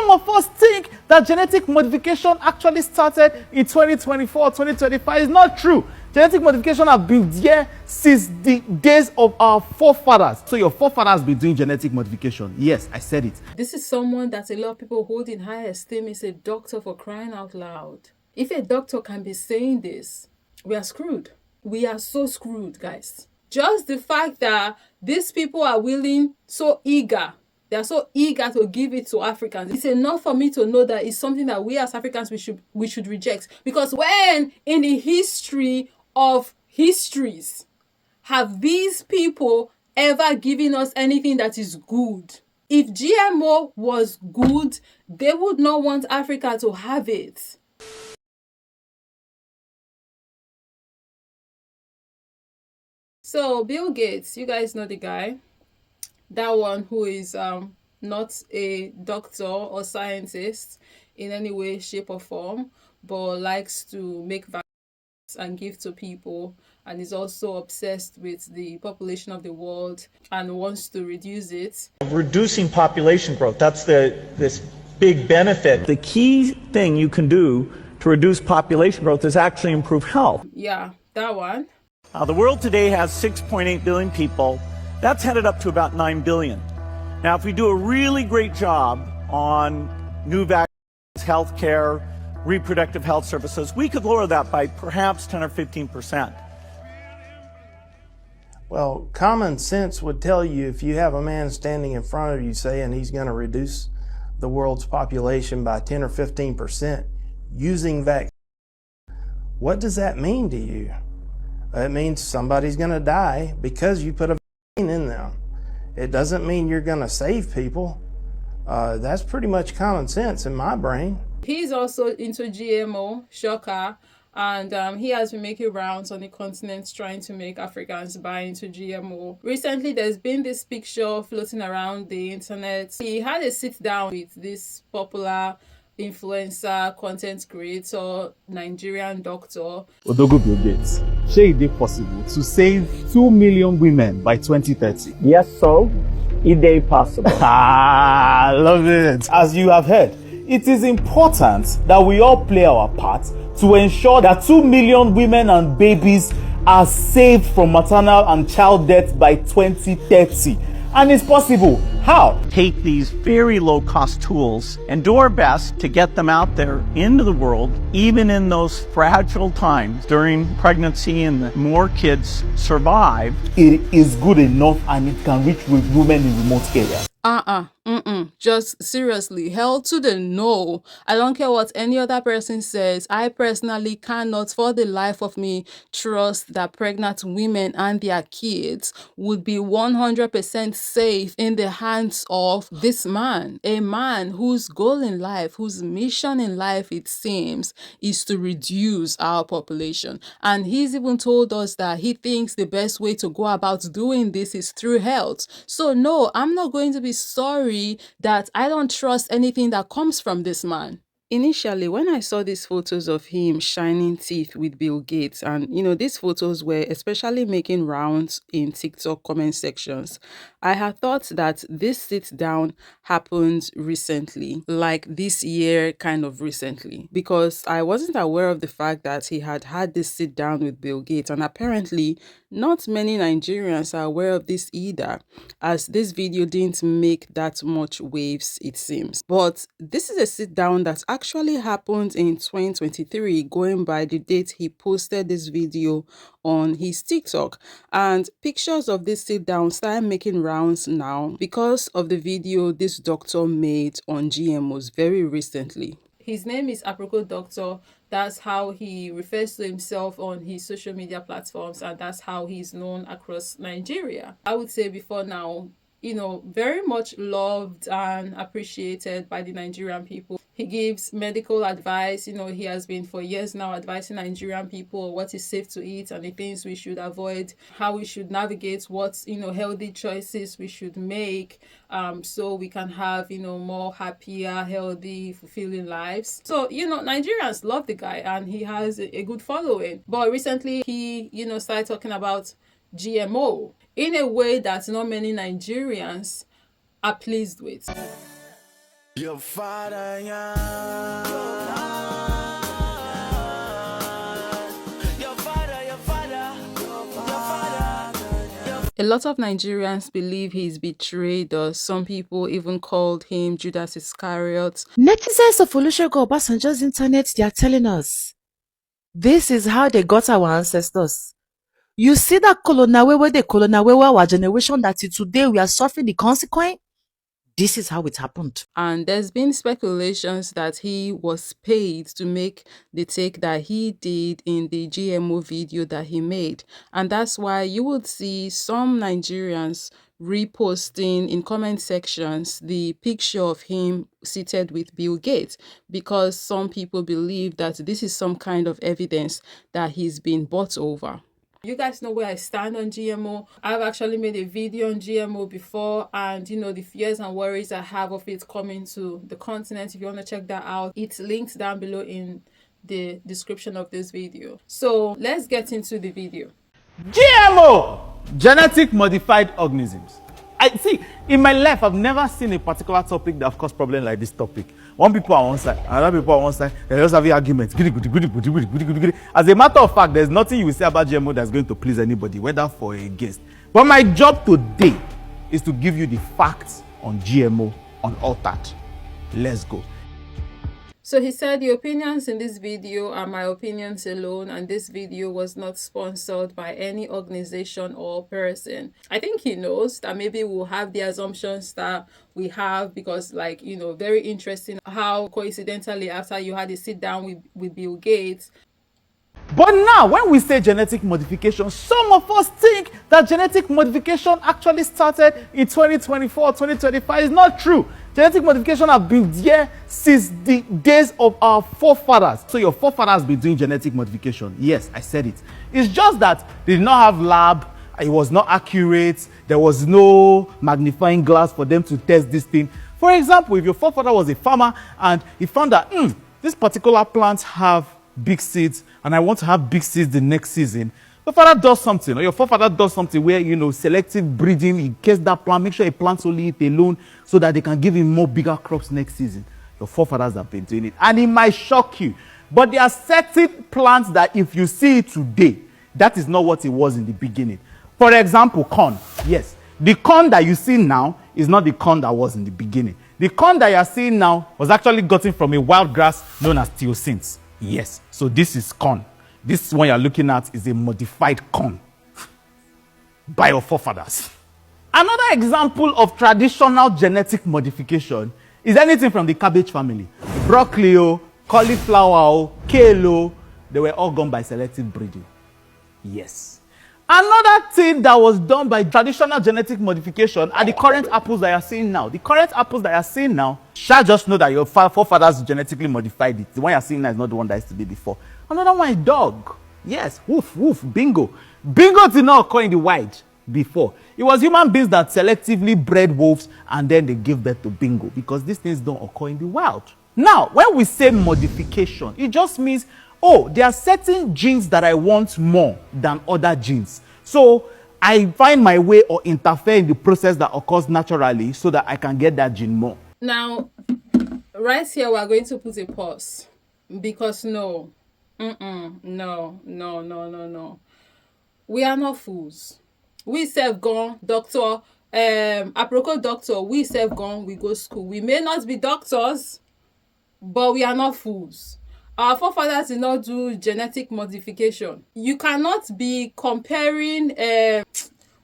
some of us think that genetic modification actually started in 2024, 2025. It's not true. Genetic modification has been there since the days of our forefathers. So your forefathers been doing genetic modification. Yes, I said it. This is someone that a lot of people hold in high esteem. Is a doctor, for crying out loud. If a doctor can be saying this, we are screwed. We are so screwed, guys. Just the fact that these people are willing, so eager, they're so eager to give it to Africans. It's enough for me to know that it's something that we as Africans, we should reject. Because when in the history of histories have these people ever given us anything that is good? If GMO was good, they would not want Africa to have it. So Bill Gates, you guys know the guy, that one who is not a doctor or scientist in any way, shape or form, but likes to make vaccines and give to people, and is also obsessed with the population of the world and wants to reduce it. Reducing population growth, that's this big benefit. The key thing you can do to reduce population growth is actually improve health. Yeah, that one. The world today has 6.8 billion people. That's headed up to about 9 billion. Now, if we do a really great job on new vaccines, healthcare, reproductive health services, we could lower that by perhaps 10 or 15%. Well, common sense would tell you if you have a man standing in front of you saying he's going to reduce the world's population by 10 or 15% using vaccines, what does that mean to you? It means somebody's going to die because you put a vaccine in them. It doesn't mean you're going to save people. That's pretty much common sense in my brain. He's also into GMO, shocker, and he has been making rounds on the continent trying to make Africans buy into GMO. Recently, there's been this picture floating around the internet. He had a sit down with this popular influencer, content creator, Nigerian doctor. Odogo Bill Gates, shey it possible to save 2 million women by 2030? Yes, so it is possible. I love it. As you have heard, it is important that we all play our part to ensure that 2 million women and babies are saved from maternal and child death by 2030. And it's possible. How? Take these very low-cost tools and do our best to get them out there into the world, even in those fragile times during pregnancy and more kids survive. It is good enough and it can reach with women in remote areas. Just seriously, hell to the no. I don't care what any other person says. I personally cannot for the life of me trust that pregnant women and their kids would be 100% safe in the hands of this man. A man whose goal in life, whose mission in life, it seems, is to reduce our population. And he's even told us that he thinks the best way to go about doing this is through health. So no, I'm not going to be sorry that I don't trust anything that comes from this man. Initially, when I saw these photos of him shining teeth with Bill Gates, and these photos were especially making rounds in TikTok comment sections, I had thought that this sit down happened recently, like this year, kind of recently, because I wasn't aware of the fact that he had had this sit down with Bill Gates, and apparently not many Nigerians are aware of this either, as this video didn't make that much waves, it seems. But this is a sit down that actually happened in 2023, going by the date he posted this video on his TikTok. And pictures of this sit down started making rounds now because of the video this doctor made on GMOs very recently. His name is Aproko Doctor. That's how he refers to himself on his social media platforms, and that's how he's known across Nigeria. I would say before now, very much loved and appreciated by the Nigerian people. He gives medical advice. He has been for years now advising Nigerian people what is safe to eat and the things we should avoid, how we should navigate what, healthy choices we should make, so we can have, more happier, healthy, fulfilling lives. So, Nigerians love the guy and he has a good following. But recently he, started talking about GMO in a way that not many Nigerians are pleased with. Your father, yeah. Your father, your father, your father. A lot of Nigerians believe he's betrayed us. Some people even called him Judas Iscariot. Netizens of Olusegun Obasanjo's internet, they are telling us this is how they got our ancestors. You see that colonial our generation that till today we are suffering the consequence? This is how it happened. And there's been speculations that he was paid to make the take that he did in the GMO video that he made. And that's why you would see some Nigerians reposting in comment sections the picture of him seated with Bill Gates, because some people believe that this is some kind of evidence that he's been bought over. You guys know where I stand on GMO. I've actually made a video on GMO before, and you know the fears and worries I have of it coming to the continent. If you want to check that out, it's linked down below in the description of this video. So let's get into the video. GMO, genetic modified organisms. I see, in my life, I've never seen a particular topic that have caused problem like this topic. One people on one side, another people on one side, they just having arguments. As a matter of fact, there's nothing you will say about GMO that's going to please anybody, whether for or against. But my job today is to give you the facts on GMO unaltered. Let's go. So he said the opinions in this video are my opinions alone, and this video was not sponsored by any organization or person. I think he knows that maybe we'll have the assumptions that we have, because like, you know, very interesting how coincidentally after you had a sit down with Bill Gates. But now, when we say genetic modification, some of us think that genetic modification actually started in 2024, 2025. It's not true. Genetic modification has been there since the days of our forefathers. So your forefathers been doing genetic modification. Yes, I said it. It's just that they did not have lab. It was not accurate. There was no magnifying glass for them to test this thing. For example, if your forefather was a farmer and he found that this particular plant have big seeds and I want to have big seeds the next season, your father does something, or your forefather does something where, you know, selective breeding, he gets that plant, make sure he plants only it alone so that they can give him more bigger crops next season. Your forefathers have been doing it, and it might shock you, but there are certain plants that if you see it today, that is not what it was in the beginning. For example, corn. Yes, the corn that you see now is not the corn that was in the beginning. The corn that you are seeing now was actually gotten from a wild grass known as teosinte. Yes, so this is corn. This one you're looking at is a modified corn by your forefathers. Another example of traditional genetic modification is anything from the cabbage family. Broccoli, cauliflower, kale, they were all gone by selective breeding. Yes. Another thing that was done by traditional genetic modification are the current apples that you're seeing now. The current apples that you're seeing now, shall just know that your forefathers genetically modified it. The one you're seeing now is not the one that used to be before. Another one is dog. Yes, woof, woof, bingo. Bingo did not occur in the wild before. It was human beings that selectively bred wolves and then they gave birth to bingo, because these things don't occur in the wild. Now, when we say modification, it just means, oh, there are certain genes that I want more than other genes. So I find my way or interfere in the process that occurs naturally so that I can get that gene more. Now, right here, we're going to put a pause, because no. No. We are not fools. We serve gone, doctor, Aproko doctor, we serve gone, we go school. We may not be doctors, but we are not fools. Our forefathers did not do genetic modification. You cannot be comparing,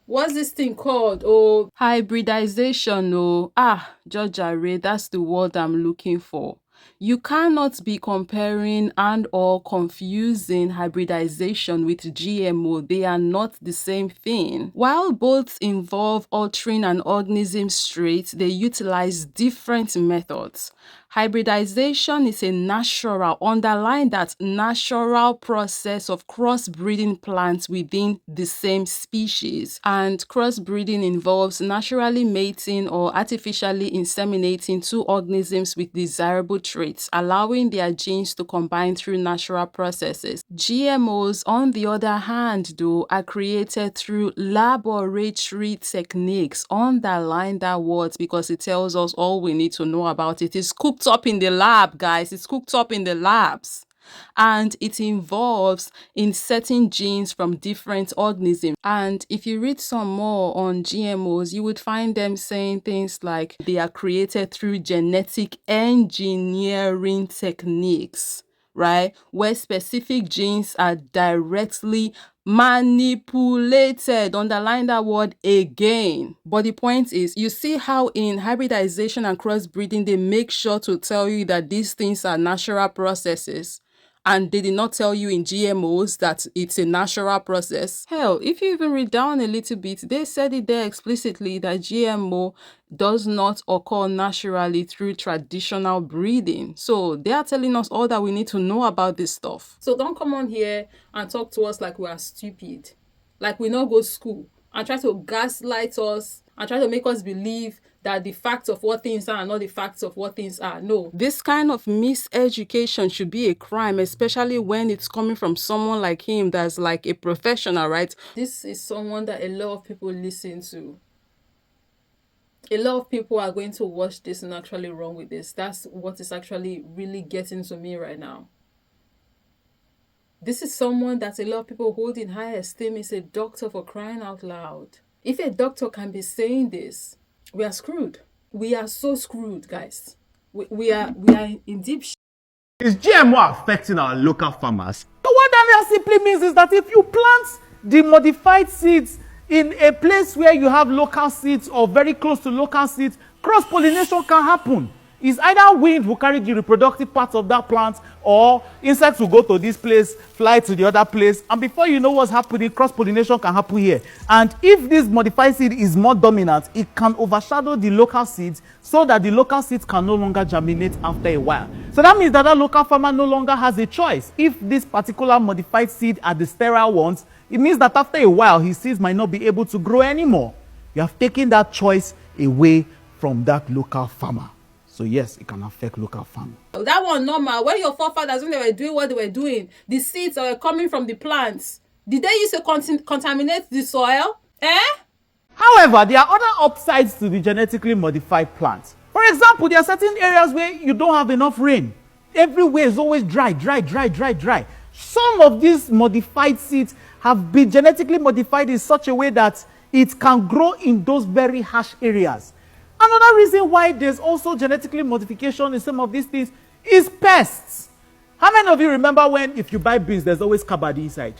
what's this thing called? Oh, hybridization. Oh, Georgia Ray, that's the word I'm looking for. You cannot be comparing and or confusing hybridization with GMO. They are not the same thing. While both involve altering an organism's trait, they utilize different methods. Hybridization is a natural, underline that, natural process of crossbreeding plants within the same species. And crossbreeding involves naturally mating or artificially inseminating two organisms with desirable traits, allowing their genes to combine through natural processes. GMOs, on the other hand, though, are created through laboratory techniques. Underline that word because it tells us all we need to know about it. It's cooked up in the lab, guys. It's cooked up in the labs. And it involves inserting genes from different organisms. And if you read some more on GMOs, you would find them saying things like they are created through genetic engineering techniques, right? Where specific genes are directly manipulated. Underline that word again. But the point is, you see how in hybridization and crossbreeding, they make sure to tell you that these things are natural processes. And they did not tell you in GMOs that it's a natural process. Hell, if you even read down a little bit, they said it there explicitly that GMO does not occur naturally through traditional breeding. So they are telling us all that we need to know about this stuff. So don't come on here and talk to us like we are stupid, like we not go to school, and try to gaslight us and try to make us believe that the facts of what things are not the facts of what things are. No, this kind of miseducation should be a crime, especially when it's coming from someone like him that's like a professional, right? This is someone that a lot of people listen to. A lot of people are going to watch this and actually run with this. That's what is actually really getting to me right now. This is someone that a lot of people hold in high esteem. Is a doctor, for crying out loud. If a doctor can be saying this, we are screwed. We are so screwed, guys. We are in deep shit. Is GMO affecting our local farmers? So what that simply means is that if you plant the modified seeds in a place where you have local seeds or very close to local seeds, cross-pollination can happen. It's either wind will carry the reproductive parts of that plant, or insects will go to this place, fly to the other place, and before you know what's happening, cross-pollination can happen here. And if this modified seed is more dominant, it can overshadow the local seeds so that the local seeds can no longer germinate after a while. So that means that that local farmer no longer has a choice. If this particular modified seed are the sterile ones, it means that after a while, his seeds might not be able to grow anymore. You have taken that choice away from that local farmer. So yes, it can affect local farming. That one normal. When your forefathers, when they were doing what they were doing, the seeds that were coming from the plants, did they used to contaminate the soil? However, there are other upsides to the genetically modified plants. For example, there are certain areas where you don't have enough rain. Everywhere is always dry. Some of these modified seeds have been genetically modified in such a way that it can grow in those very harsh areas. Another reason why there's also genetically modification in some of these things is pests. How many of you remember when, if you buy beans, there's always carbide inside?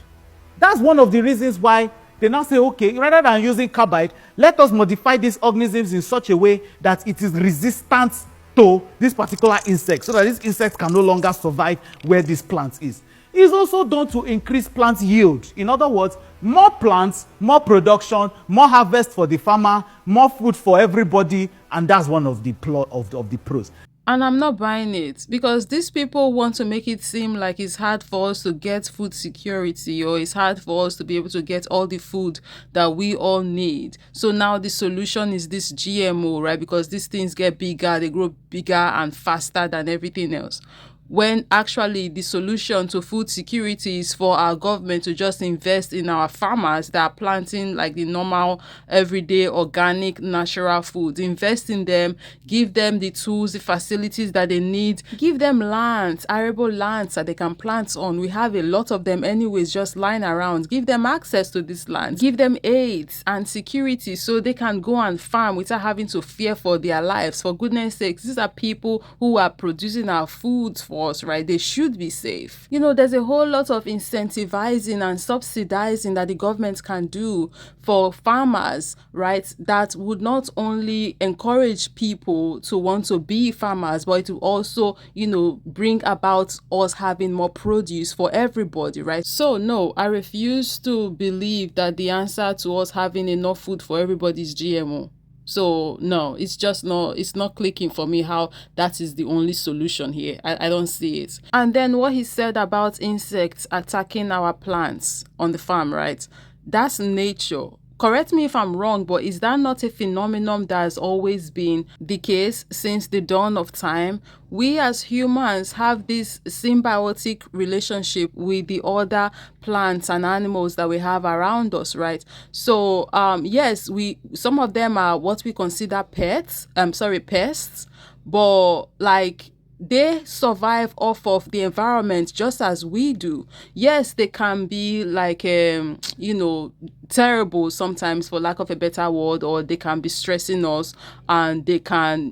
That's one of the reasons why they now say, okay, rather than using carbide, let us modify these organisms in such a way that it is resistant to this particular insect, so that this insect can no longer survive where this plant is. It is also done to increase plant yield. In other words, more plants, more production, more harvest for the farmer, more food for everybody, and that's one of the pros. And I'm not buying it, because these people want to make it seem like it's hard for us to get food security, or it's hard for us to be able to get all the food that we all need. So now the solution is this GMO, right? Because these things get bigger, they grow bigger and faster than everything else. When actually the solution to food security is for our government to just invest in our farmers that are planting like the normal, everyday, organic, natural foods. Invest in them, give them the tools, the facilities that they need, give them lands, arable lands that they can plant on. We have a lot of them anyways just lying around. Give them access to these lands, give them aids and security so they can go and farm without having to fear for their lives. For goodness sakes, these are people who are producing our food for us, right? They should be safe. You know, there's a whole lot of incentivizing and subsidizing that the government can do for farmers, right? That would not only encourage people to want to be farmers, but it will also, you know, bring about us having more produce for everybody, right? So no, I refuse to believe that the answer to us having enough food for everybody is GMO. So no, it's not clicking for me how that is the only solution here. I don't see it. And then what he said about insects attacking our plants on the farm, right? That's nature. Correct me if I'm wrong, but is that not a phenomenon that has always been the case since the dawn of time? We as humans have this symbiotic relationship with the other plants and animals that we have around us, right? So, yes, some of them are what we consider pests, but like they survive off of the environment just as we do. Yes, they can be like terrible sometimes, for lack of a better word, or they can be stressing us, and they can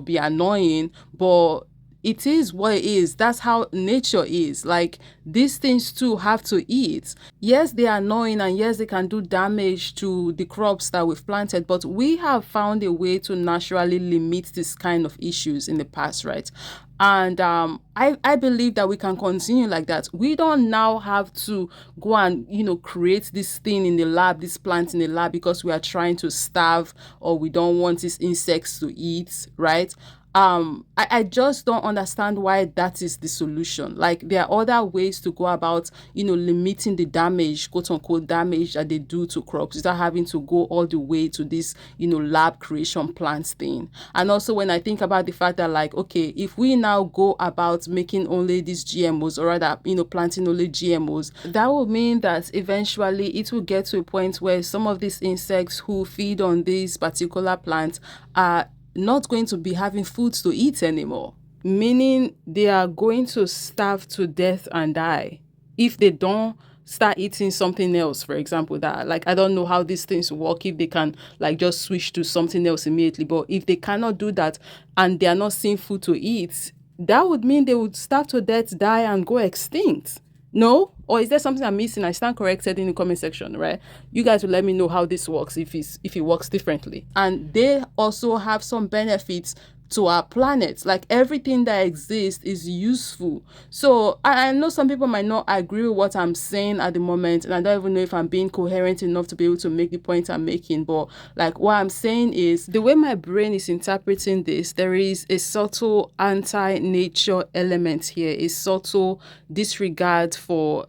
be annoying, but it is what it is. That's how nature is. Like, these things too have to eat. Yes, they are annoying, and yes, they can do damage to the crops that we've planted, but we have found a way to naturally limit this kind of issues in the past, right? And I believe that we can continue like that. We don't now have to go and create this thing in the lab, this plant in the lab, because we are trying to starve, or we don't want these insects to eat, right? I just don't understand why that is the solution. Like, there are other ways to go about limiting the damage, quote unquote damage, that they do to crops without having to go all the way to this lab creation plants thing. And also, when I think about the fact that, like, okay, if we now go about making only these GMOs, or rather planting only GMOs, that will mean that eventually it will get to a point where some of these insects who feed on these particular plants are not going to be having food to eat anymore, meaning they are going to starve to death and die if they don't start eating something else. For example, that, like, I don't know how these things work, if they can like just switch to something else immediately, but if they cannot do that and they are not seeing food to eat, that would mean they would starve to death, die, and go extinct. No? Or is there something I'm missing? I stand corrected in the comment section, right? You guys will let me know how this works, if it works differently. And they also have some benefits to our planet. Like, everything that exists is useful. So I know some people might not agree with what I'm saying at the moment, and I don't even know if I'm being coherent enough to be able to make the point I'm making. But like, what I'm saying is, the way my brain is interpreting this, there is a subtle anti-nature element here, a subtle disregard for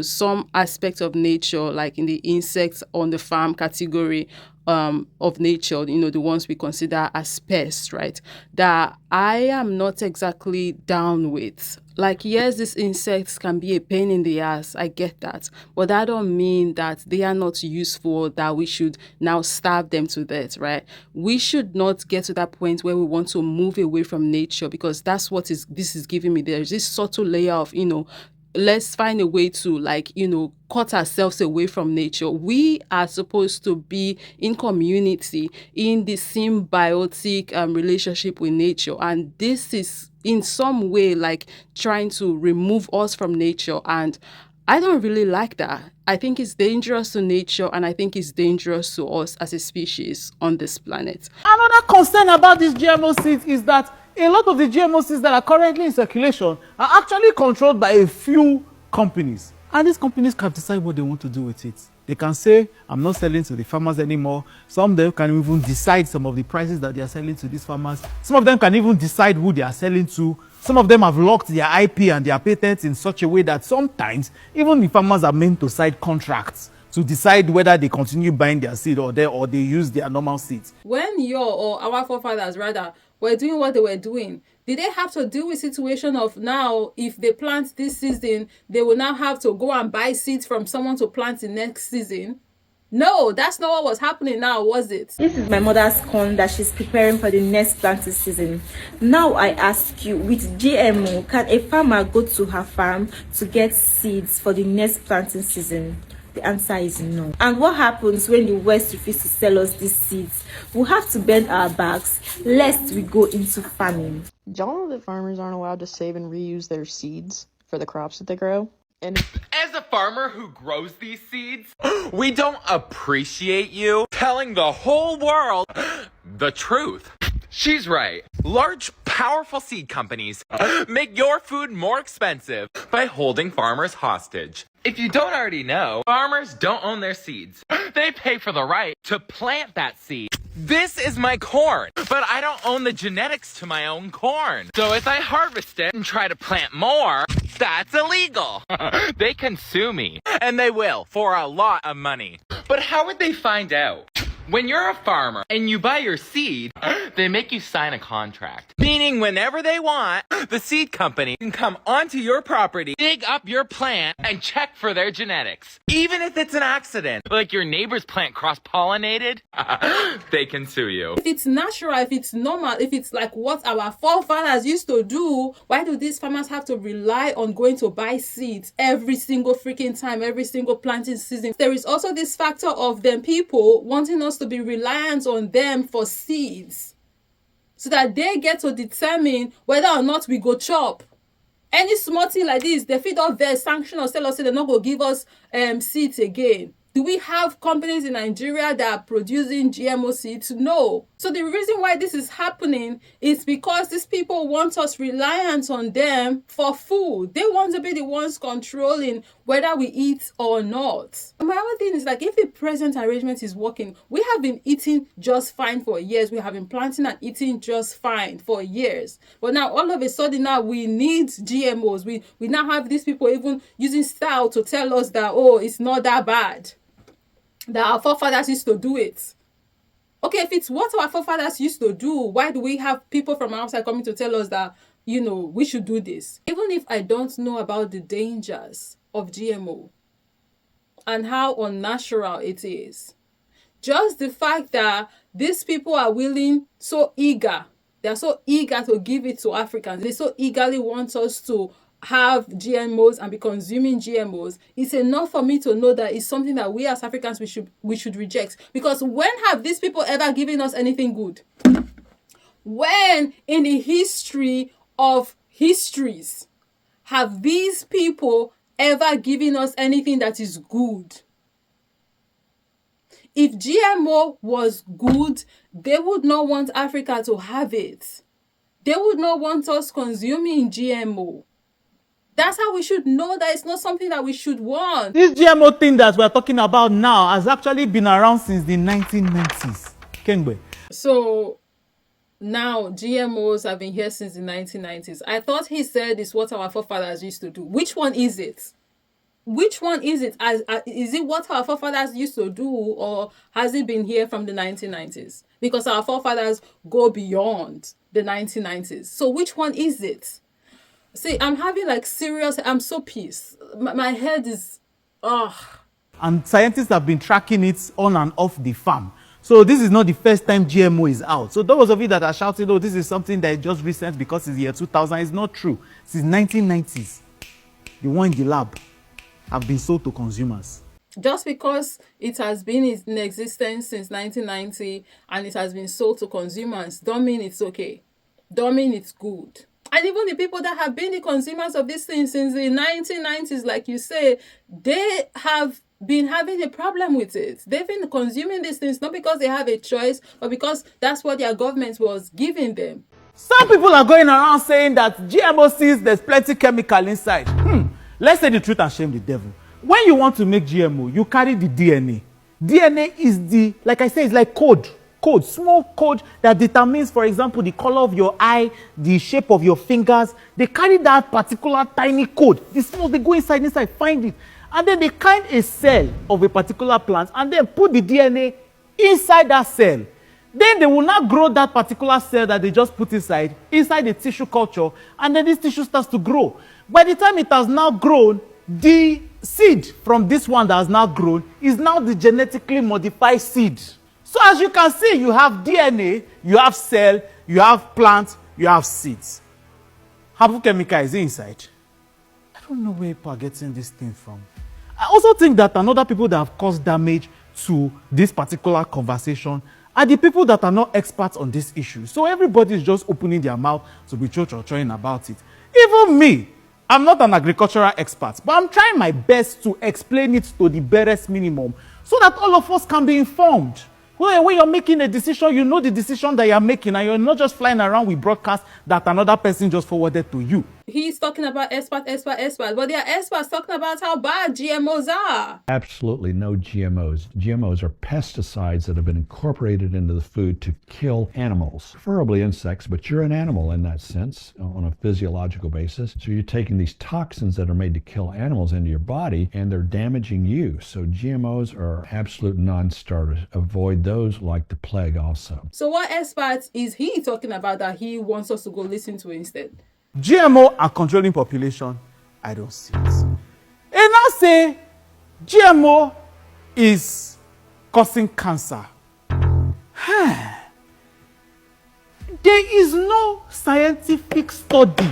some aspect of nature, like in the insects on the farm category of nature, the ones we consider as pests, right? That I am not exactly down with. Like, yes, these insects can be a pain in the ass. I get that. But that don't mean that they are not useful, that we should now starve them to death, right? We should not get to that point where we want to move away from nature, because that's what this is giving me. There's this subtle layer of, let's find a way to, like, cut ourselves away from nature. We are supposed to be in community, in the symbiotic relationship with nature. And this is in some way like trying to remove us from nature. And I don't really like that. I think it's dangerous to nature, and I think it's dangerous to us as a species on this planet. Another concern about these GMO seeds is that a lot of the GMO seeds that are currently in circulation are actually controlled by a few companies. And these companies can decide what they want to do with it. They can say, I'm not selling to the farmers anymore. Some of them can even decide some of the prices that they are selling to these farmers. Some of them can even decide who they are selling to. Some of them have locked their IP and their patents in such a way that sometimes even the farmers are meant to sign contracts to decide whether they continue buying their seed or they use their normal seeds. When or our forefathers rather were doing what they were doing, did they have to deal with situation of now, if they plant this season, they will now have to go and buy seeds from someone to plant the next season? No, that's not what was happening now, was it? This is my mother's corn that she's preparing for the next planting season. Now I ask you, with GMO, can a farmer go to her farm to get seeds for the next planting season? The answer is no. And what happens when the West refuses to sell us these seeds? We'll have to bend our backs lest we go into famine. Do y'all know that farmers aren't allowed to save and reuse their seeds for the crops that they grow? And as a farmer who grows these seeds, we don't appreciate you telling the whole world the truth. She's right. Large, powerful seed companies make your food more expensive by holding farmers hostage. If you don't already know, farmers don't own their seeds. They pay for the right to plant that seed. This is my corn, but I don't own the genetics to my own corn. So if I harvest it and try to plant more, That's illegal. They can sue me. And they will, for a lot of money. But how would they find out? When you're a farmer and you buy your seed, they make you sign a contract. Meaning whenever they want, the seed company can come onto your property, dig up your plant, and check for their genetics. Even if it's an accident, like your neighbor's plant cross-pollinated, they can sue you. If it's natural, if it's normal, if it's like what our forefathers used to do, why do these farmers have to rely on going to buy seeds every single freaking time, every single planting season? There is also this factor of them people wanting us to be reliant on them for seeds so that they get to determine whether or not we go chop. Any small thing like this, they feed off their sanction or tell us they're not going to give us seeds again. Do we have companies in Nigeria that are producing GMO seeds? No. So the reason why this is happening is because these people want us reliant on them for food. They want to be the ones controlling whether we eat or not. And my other thing is like, if the present arrangement is working, we have been eating just fine for years. We have been planting and eating just fine for years. But now all of a sudden now we need GMOs. We now have these people even using style to tell us that, oh, it's not that bad, that our forefathers used to do it. Okay, if it's what our forefathers used to do, why do we have people from outside coming to tell us that, you know, we should do this? Even if I don't know about the dangers of GMO and how unnatural it is, just the fact that these people are willing, they're so eager to give it to Africans, they so eagerly want us to have GMOs and be consuming GMOs, it's enough for me to know that it's something that we as Africans we should reject. Because when have these people ever given us anything good? When in the history of histories have these people ever given us anything that is good? If GMO was good, they would not want Africa to have it. They would not want us consuming GMO. That's how we should know that it's not something that we should want. This GMO thing that we're talking about now has actually been around since the 1990s. Kengbe. So now GMOs have been here since the 1990s. I thought he said it's what our forefathers used to do. Which one is it? Which one is it? Is it what our forefathers used to do, or has it been here from the 1990s? Because our forefathers go beyond the 1990s. So which one is it? See, I'm having like serious, I'm so pissed. My head is, And scientists have been tracking it on and off the farm. So this is not the first time GMO is out. So those of you that are shouting, oh, this is something that is just recent because it's the year 2000, it's not true. Since 1990s, the one in the lab have been sold to consumers. Just because it has been in existence since 1990 and it has been sold to consumers, don't mean it's okay. Don't mean it's good. And even the people that have been the consumers of these things since the 1990s, like you say, they have been having a problem with it. They've been consuming these things not because they have a choice, but because that's what their government was giving them. Some people are going around saying that GMO seeds, there's plenty chemical inside. Let's say the truth and shame the devil. When you want to make GMO, you carry the DNA. DNA is the, like I say, it's like code, small code that determines, for example, the color of your eye, the shape of your fingers. They carry that particular tiny code. The small, they go inside, find it. And then they kind a cell of a particular plant and then put the DNA inside that cell. Then they will not grow that particular cell that they just put inside the tissue culture, and then this tissue starts to grow. By the time it has now grown, the seed from this one that has now grown is now the genetically modified seed. So as you can see, you have DNA, you have cell, you have plant, you have seeds. Harmful chemical is inside. I don't know where people are getting this thing from. I also think that another people that have caused damage to this particular conversation are the people that are not experts on this issue. So everybody is just opening their mouth to be trying about it. Even me, I'm not an agricultural expert, but I'm trying my best to explain it to the barest minimum so that all of us can be informed. When you're making a decision, you know the decision that you're making, and you're not just flying around with broadcasts that another person just forwarded to you. He's talking about expert, but there are experts talking about how bad GMOs are. Absolutely no GMOs. GMOs are pesticides that have been incorporated into the food to kill animals, preferably insects, but you're an animal in that sense on a physiological basis. So you're taking these toxins that are made to kill animals into your body and they're damaging you. So GMOs are absolute non-starters. Avoid those like the plague also. So what experts is he talking about that he wants us to go listen to instead? GMO are controlling population. I don't see it. And now say GMO is causing cancer. There is no scientific study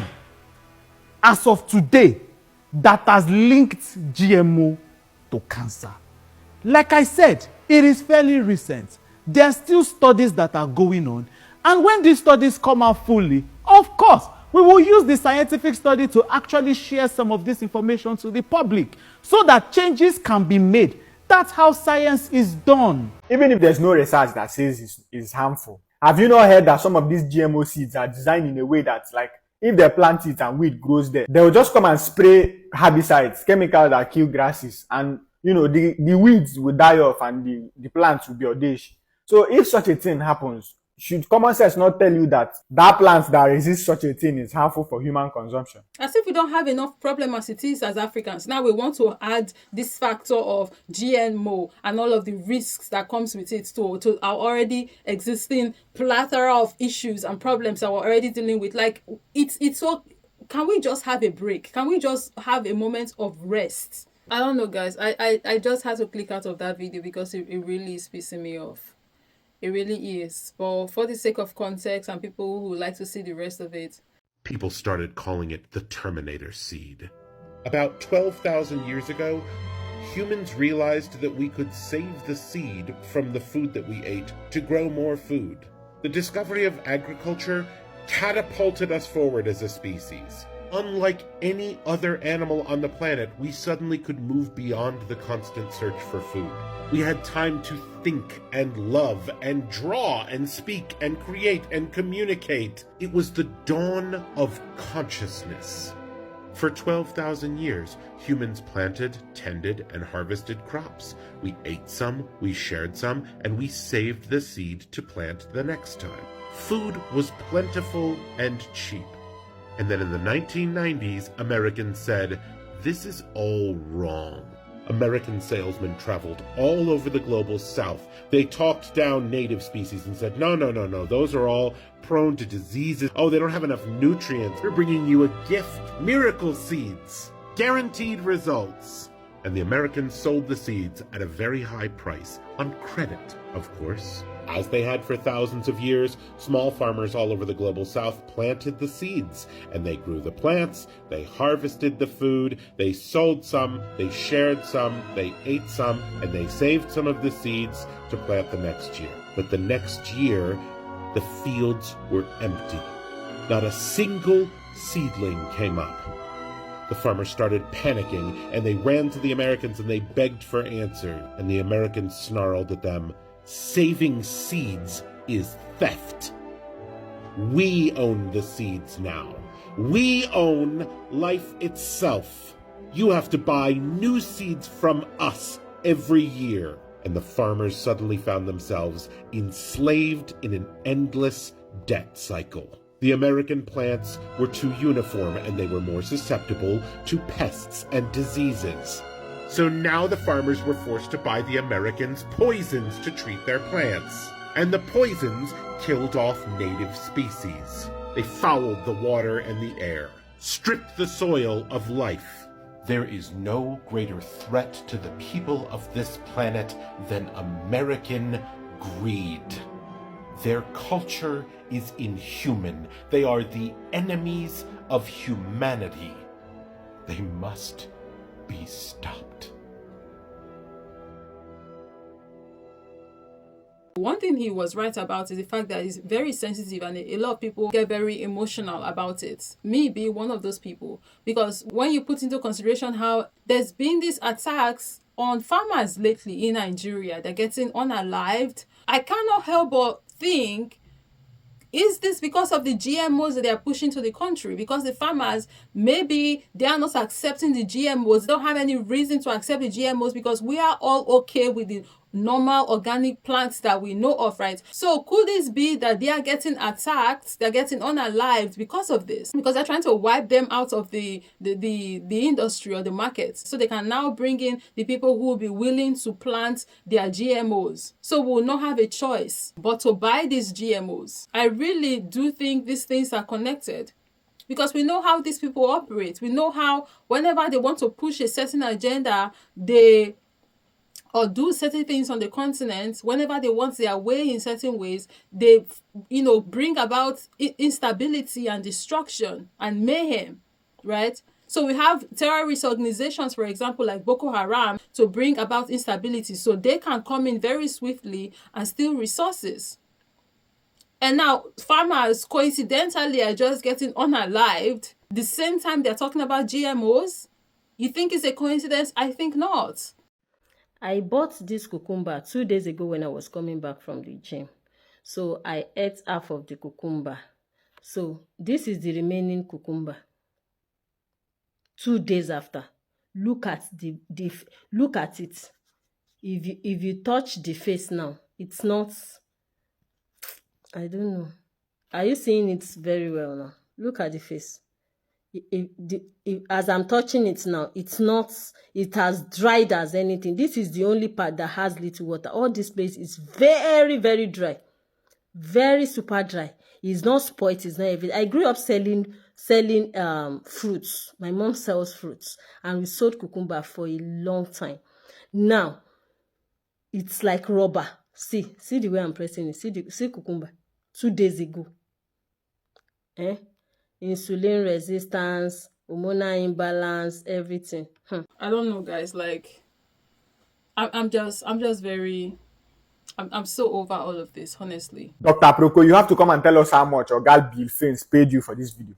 as of today that has linked GMO to cancer. Like I said, it is fairly recent. There are still studies that are going on. And when these studies come out fully, of course, we will use the scientific study to actually share some of this information to the public so that changes can be made. That's how science is done. Even if there's no research that says it's harmful, have you not heard that some of these GMO seeds are designed in a way that's like, if they plant it and weed grows there, they will just come and spray herbicides, chemicals that kill grasses, and the weeds will die off and the plants will be audacious. So if such a thing happens, should common sense not tell you that plant that resists such a thing is harmful for human consumption? As if we don't have enough problem as it is as Africans. Now we want to add this factor of GMO and all of the risks that comes with it to our already existing plethora of issues and problems that we're already dealing with. Like, it's so... Can we just have a break? Can we just have a moment of rest? I don't know, guys. I just had to click out of that video because it really is pissing me off. It really is. But for the sake of context and people who like to see the rest of it. People started calling it the Terminator seed. About 12,000 years ago, humans realized that we could save the seed from the food that we ate to grow more food. The discovery of agriculture catapulted us forward as a species. Unlike any other animal on the planet, we suddenly could move beyond the constant search for food. We had time to think and love and draw and speak and create and communicate. It was the dawn of consciousness. For 12,000 years, humans planted, tended, and harvested crops. We ate some, we shared some, and we saved the seed to plant the next time. Food was plentiful and cheap. And then in the 1990s, Americans said, "This is all wrong." American salesmen traveled all over the global south. They talked down native species and said, no, those are all prone to diseases. Oh, they don't have enough nutrients. We're bringing you a gift. Miracle seeds. Guaranteed results. And the Americans sold the seeds at a very high price, on credit, of course. As they had for thousands of years, small farmers all over the global south planted the seeds, and they grew the plants, they harvested the food, they sold some, they shared some, they ate some, and they saved some of the seeds to plant the next year. But the next year, the fields were empty. Not a single seedling came up. The farmers started panicking, and they ran to the Americans and they begged for answers. And the Americans snarled at them, "Saving seeds is theft. We own the seeds now. We own life itself. You have to buy new seeds from us every year." And the farmers suddenly found themselves enslaved in an endless debt cycle. The American plants were too uniform and they were more susceptible to pests and diseases. So now the farmers were forced to buy the Americans poisons to treat their plants. And the poisons killed off native species. They fouled the water and the air, stripped the soil of life. There is no greater threat to the people of this planet than American greed. Their culture is inhuman. They are the enemies of humanity. They must be stopped. One thing he was right about is the fact that it's very sensitive and a lot of people get very emotional about it. Me being one of those people. Because when you put into consideration how there's been these attacks on farmers lately in Nigeria, they're getting unalived. I cannot help but think Is this because of the GMOs that they are pushing to the country? Because the farmers, maybe they are not accepting the GMOs. They don't have any reason to accept the GMOs because we are all okay with the normal organic plants that we know of, right? So could this be that they are getting attacked, they're getting unalived because of this? Because they're trying to wipe them out of the industry or the market, so they can now bring in the people who will be willing to plant their GMOs. So we'll not have a choice but to buy these GMOs. I really do think these things are connected, because we know how these people operate. We know how whenever they want to push a certain agenda, they or do certain things on the continent, whenever they want their way in certain ways, they, bring about instability and destruction and mayhem, right? So we have terrorist organizations, for example, like Boko Haram, to bring about instability so they can come in very swiftly and steal resources. And now farmers coincidentally are just getting unalived the same time they're talking about GMOs. You think it's a coincidence? I think not. I bought this cucumber 2 days ago when I was coming back from the gym. So I ate half of the cucumber. So this is the remaining cucumber. 2 days after. Look at look at it. If you touch the face now, it's not, I don't know. Are you seeing it very well now? Look at the face. As I'm touching it now, it's not, it has dried as anything. This is the only part that has little water. All this place is very, very dry. Very super dry. It's not spoiled, it's not everything. I grew up selling fruits. My mom sells fruits, and we sold cucumber for a long time. Now, it's like rubber. See the way I'm pressing it. See cucumber. 2 days ago. Insulin resistance, hormonal imbalance, everything. I don't know, guys. Like, I'm so over all of this, honestly. Dr. Aproko, you have to come and tell us how much Ogal Bill Fins paid you for this video.